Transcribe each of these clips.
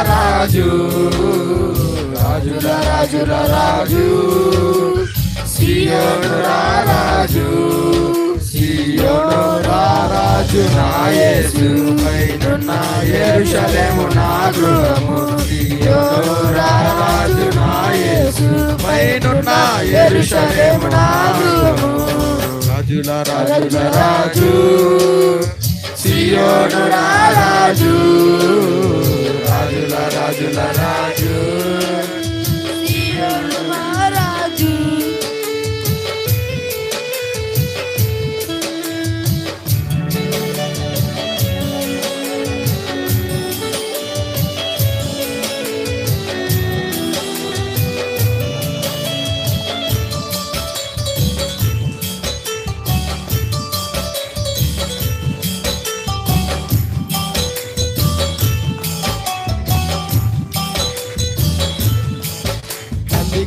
రాజు, రాజుల రాజుల రాజు, సియోను రాజు, సియోను రాజు నా యేసు పైనున్న యెరూషలేము నా గృహము, సియోను రాజు నా యేసు పైనున్న యెరూషలేము నా గృహము. రాజుల రాజుల రాజు, సియోను రాజు, రాజుల రాజుల రాజు, సియోను రాజు.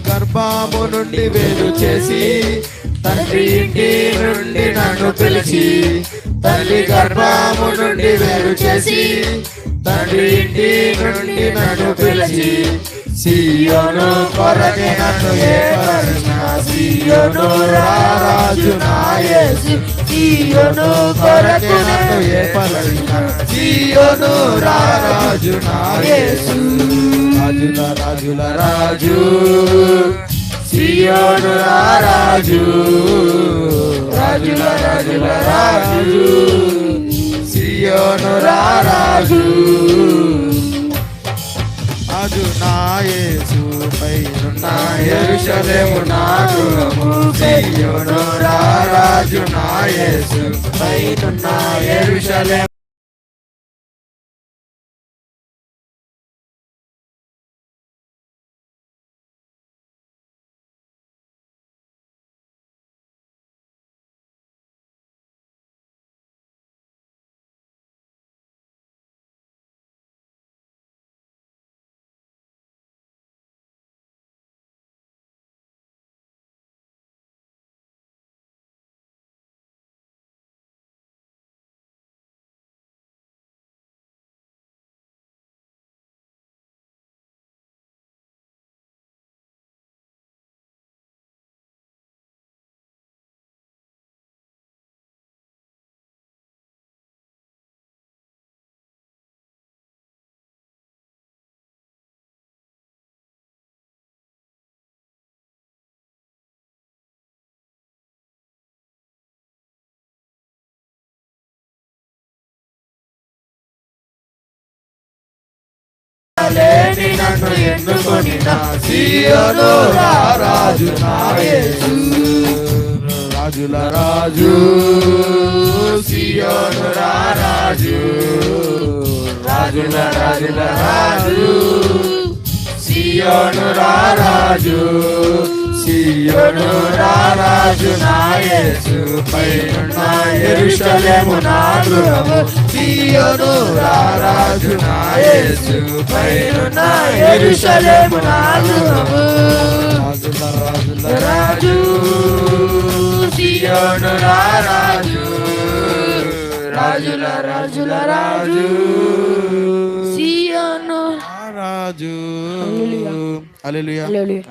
గర్భము నుండి వేరు చేసి తండ్రి ఇంటి నుండి నన్ను పిలిచి, తల్లి గర్భము నుండి వేరు చేసి తండ్రి ఇంటి నుండి నన్ను పిలిచి, సియోను కొరకే నన్ను ఏర్పరిచిన సియోను రాజు నా యేసు, సియోను కొరకే నన్ను ఏర్పరిచిన సియోను రాజు నా యేసు. రాజుల రాజుల రాజు, సియోను రాజు, రాజుల రాజుల రాజు, సియోను రాజు. రాజు నా యేసు పైనున్న యెరూషలేము నా గృహము, సియోను రాజు నా యేసు పైనున్న యెరూషలేము. నన్ను ఎన్నుకొని సియోను రాజు నా యేసు, రాజుల రాజు, సియోను రాజు, రాజుల రాజుల రాజు, సియోను రాజు, సియోను రాజు నా యేసు పైనున్న యెరూషలేము నా గృహము, సియోను రాజు నా యేసు పైనున్న యెరూషలేము నా గృహము. రాజుల రాజుల రాజు, సియోను రాజు, రాజుల రాజుల రాజు, సియోను రాజు. హల్లెలూయా, హల్లెలూయా.